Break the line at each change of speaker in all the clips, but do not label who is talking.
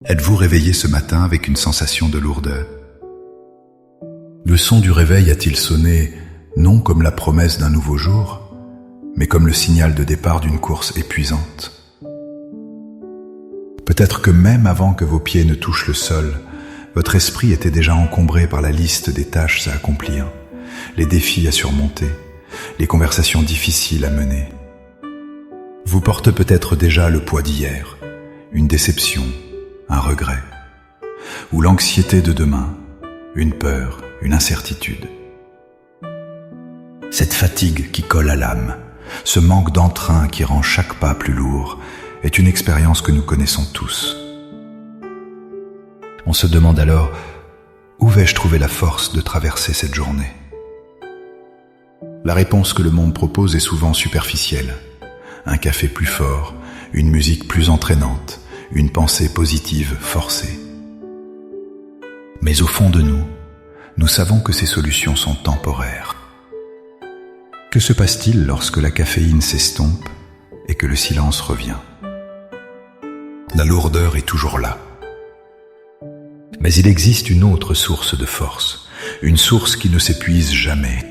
Êtes-vous réveillé ce matin avec une sensation de lourdeur? Le son du réveil a-t-il sonné non comme la promesse d'un nouveau jour, mais comme le signal de départ d'une course épuisante? Peut-être que même avant que vos pieds ne touchent le sol, votre esprit était déjà encombré par la liste des tâches à accomplir, les défis à surmonter, les conversations difficiles à mener. Vous portez peut-être déjà le poids d'hier, une déception, un regret, ou l'anxiété de demain, une peur, une incertitude. Cette fatigue qui colle à l'âme, ce manque d'entrain qui rend chaque pas plus lourd, est une expérience que nous connaissons tous. On se demande alors, où vais-je trouver la force de traverser cette journée? La réponse que le monde propose est souvent superficielle. Un café plus fort, une musique plus entraînante, une pensée positive forcée. Mais au fond de nous, nous savons que ces solutions sont temporaires. Que se passe-t-il lorsque la caféine s'estompe et que le silence revient? La lourdeur est toujours là. Mais il existe une autre source de force, une source qui ne s'épuise jamais.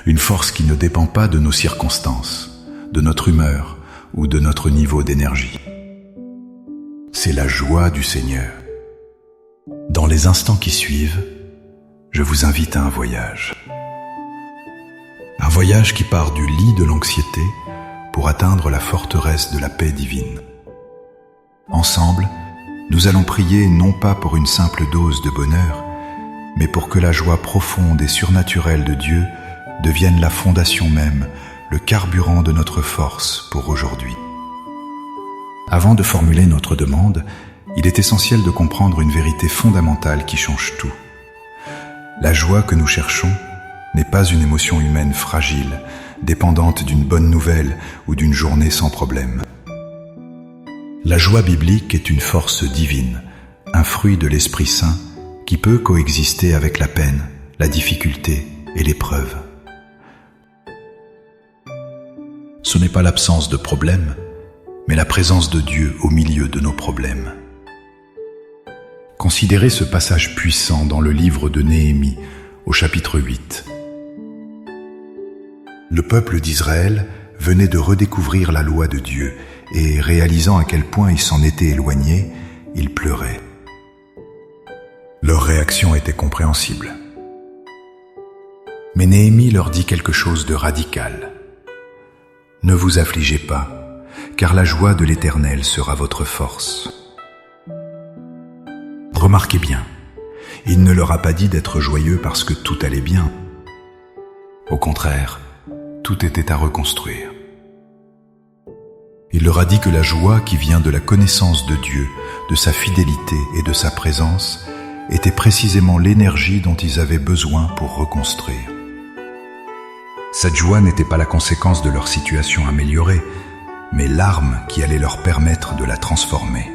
Une force qui ne dépend pas de nos circonstances, de notre humeur ou de notre niveau d'énergie. C'est la joie du Seigneur. Dans les instants qui suivent, je vous invite à un voyage. Un voyage qui part du lit de l'anxiété pour atteindre la forteresse de la paix divine. Ensemble, nous allons prier non pas pour une simple dose de bonheur, mais pour que la joie profonde et surnaturelle de Dieu devienne la fondation même, le carburant de notre force pour aujourd'hui. Avant de formuler notre demande, il est essentiel de comprendre une vérité fondamentale qui change tout. La joie que nous cherchons n'est pas une émotion humaine fragile, dépendante d'une bonne nouvelle ou d'une journée sans problème. La joie biblique est une force divine, un fruit de l'Esprit Saint qui peut coexister avec la peine, la difficulté et l'épreuve. Ce n'est pas l'absence de problèmes, mais la présence de Dieu au milieu de nos problèmes. Considérez ce passage puissant dans le livre de Néhémie, au chapitre 8. Le peuple d'Israël venait de redécouvrir la loi de Dieu et, réalisant à quel point ils s'en étaient éloignés, ils pleuraient. Leur réaction était compréhensible. Mais Néhémie leur dit quelque chose de radical. « Ne vous affligez pas, car la joie de l'Éternel sera votre force. » Remarquez bien, il ne leur a pas dit d'être joyeux parce que tout allait bien. Au contraire, tout était à reconstruire. Il leur a dit que la joie qui vient de la connaissance de Dieu, de sa fidélité et de sa présence, était précisément l'énergie dont ils avaient besoin pour reconstruire. Cette joie n'était pas la conséquence de leur situation améliorée, mais l'arme qui allait leur permettre de la transformer.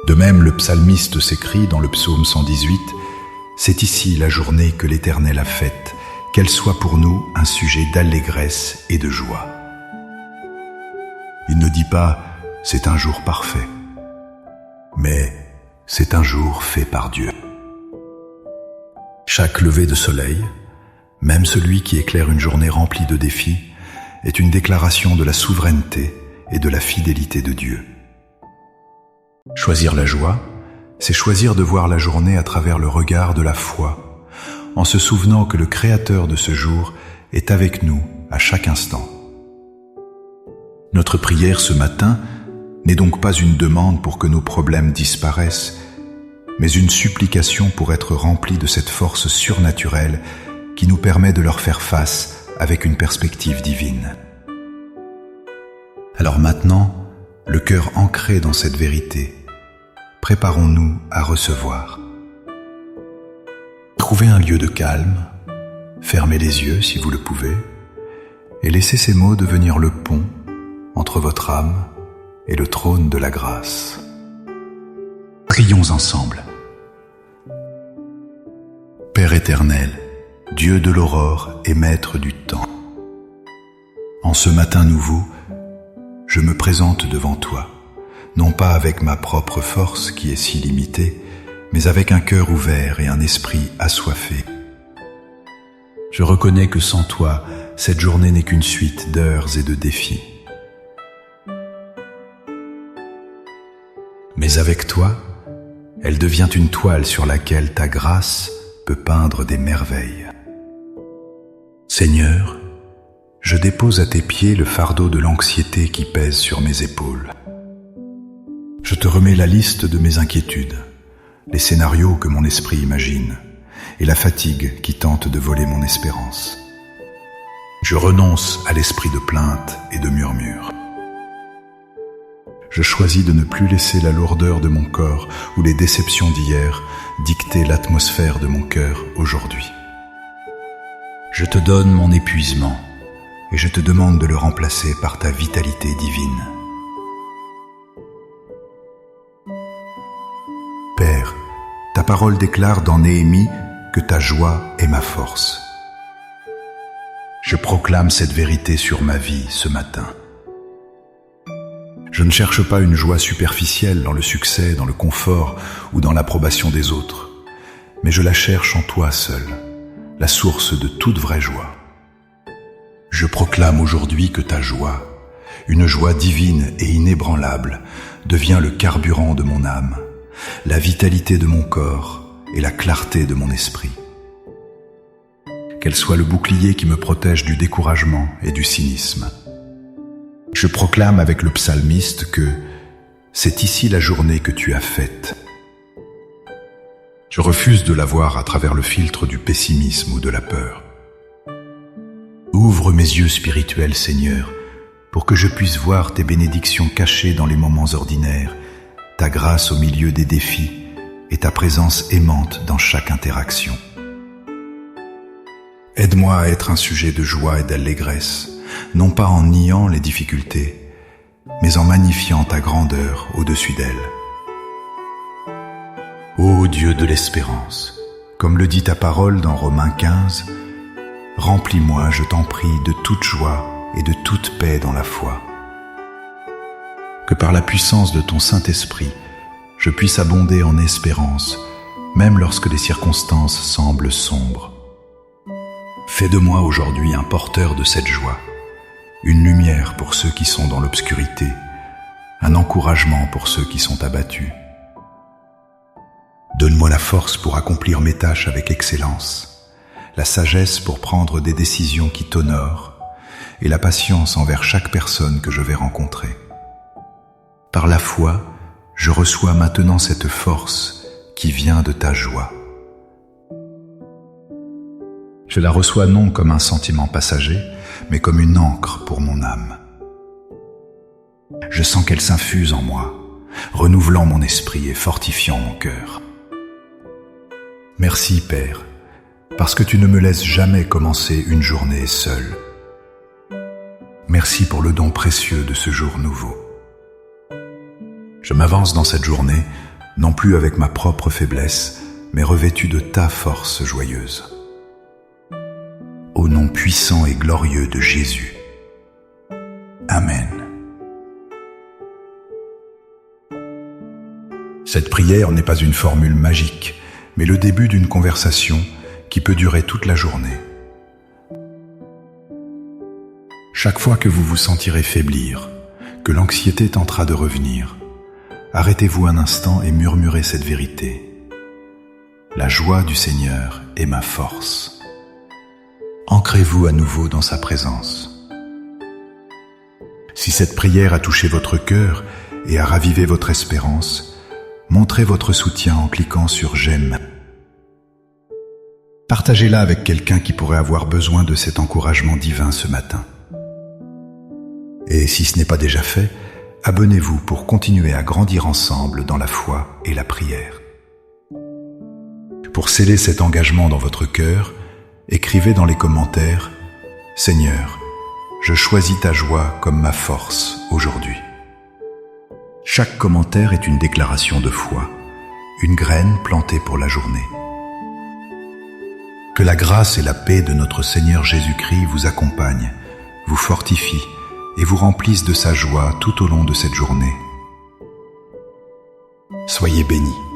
De même, le psalmiste s'écrie dans le psaume 118 « C'est ici la journée que l'Éternel a faite, qu'elle soit pour nous un sujet d'allégresse et de joie. » Il ne dit pas « c'est un jour parfait », mais « c'est un jour fait par Dieu ». Chaque lever de soleil, même celui qui éclaire une journée remplie de défis, est une déclaration de la souveraineté et de la fidélité de Dieu. Choisir la joie, c'est choisir de voir la journée à travers le regard de la foi, en se souvenant que le Créateur de ce jour est avec nous à chaque instant. Notre prière ce matin n'est donc pas une demande pour que nos problèmes disparaissent, mais une supplication pour être remplis de cette force surnaturelle qui nous permet de leur faire face avec une perspective divine. Alors maintenant, le cœur ancré dans cette vérité, préparons-nous à recevoir. Trouvez un lieu de calme, fermez les yeux si vous le pouvez, et laissez ces mots devenir le pont entre votre âme et le trône de la grâce. Prions ensemble. Père éternel, Dieu de l'aurore et maître du temps, en ce matin nouveau, je me présente devant toi, non pas avec ma propre force qui est si limitée, mais avec un cœur ouvert et un esprit assoiffé. Je reconnais que sans toi, cette journée n'est qu'une suite d'heures et de défis. Mais avec toi, elle devient une toile sur laquelle ta grâce peut peindre des merveilles. Seigneur, je dépose à tes pieds le fardeau de l'anxiété qui pèse sur mes épaules. Je te remets la liste de mes inquiétudes, les scénarios que mon esprit imagine, et la fatigue qui tente de voler mon espérance. Je renonce à l'esprit de plainte et de murmure. Je choisis de ne plus laisser la lourdeur de mon corps ou les déceptions d'hier dicter l'atmosphère de mon cœur aujourd'hui. Je te donne mon épuisement et je te demande de le remplacer par ta vitalité divine. Père, ta parole déclare dans Néhémie que ta joie est ma force. Je proclame cette vérité sur ma vie ce matin. Je ne cherche pas une joie superficielle dans le succès, dans le confort ou dans l'approbation des autres, mais je la cherche en toi seul, la source de toute vraie joie. Je proclame aujourd'hui que ta joie, une joie divine et inébranlable, devient le carburant de mon âme, la vitalité de mon corps et la clarté de mon esprit. Qu'elle soit le bouclier qui me protège du découragement et du cynisme. Je proclame avec le psalmiste que c'est ici la journée que tu as faite. Je refuse de la voir à travers le filtre du pessimisme ou de la peur. Ouvre mes yeux spirituels, Seigneur, pour que je puisse voir tes bénédictions cachées dans les moments ordinaires, ta grâce au milieu des défis et ta présence aimante dans chaque interaction. Aide-moi à être un sujet de joie et d'allégresse, non pas en niant les difficultés, mais en magnifiant ta grandeur au-dessus d'elles. Ô Dieu de l'espérance, comme le dit ta parole dans Romains 15, remplis-moi, je t'en prie, de toute joie et de toute paix dans la foi. Que par la puissance de ton Saint-Esprit, je puisse abonder en espérance, même lorsque les circonstances semblent sombres. Fais de moi aujourd'hui un porteur de cette joie, une lumière pour ceux qui sont dans l'obscurité, un encouragement pour ceux qui sont abattus. Donne-moi la force pour accomplir mes tâches avec excellence, la sagesse pour prendre des décisions qui t'honorent et la patience envers chaque personne que je vais rencontrer. Par la foi, je reçois maintenant cette force qui vient de ta joie. Je la reçois non comme un sentiment passager, mais comme une ancre pour mon âme. Je sens qu'elle s'infuse en moi, renouvelant mon esprit et fortifiant mon cœur. Merci, Père, parce que tu ne me laisses jamais commencer une journée seule. Merci pour le don précieux de ce jour nouveau. Je m'avance dans cette journée, non plus avec ma propre faiblesse, mais revêtu de ta force joyeuse. Au nom puissant et glorieux de Jésus. Amen. Cette prière n'est pas une formule magique, mais le début d'une conversation qui peut durer toute la journée. Chaque fois que vous vous sentirez faiblir, que l'anxiété tentera de revenir, arrêtez-vous un instant et murmurez cette vérité. La joie du Seigneur est ma force. Ancrez-vous à nouveau dans sa présence. Si cette prière a touché votre cœur et a ravivé votre espérance, montrez votre soutien en cliquant sur « J'aime ». Partagez-la avec quelqu'un qui pourrait avoir besoin de cet encouragement divin ce matin. Et si ce n'est pas déjà fait, abonnez-vous pour continuer à grandir ensemble dans la foi et la prière. Pour sceller cet engagement dans votre cœur, écrivez dans les commentaires « Seigneur, je choisis ta joie comme ma force aujourd'hui ». Chaque commentaire est une déclaration de foi, une graine plantée pour la journée. Que la grâce et la paix de notre Seigneur Jésus-Christ vous accompagnent, vous fortifient et vous remplissent de sa joie tout au long de cette journée. Soyez bénis.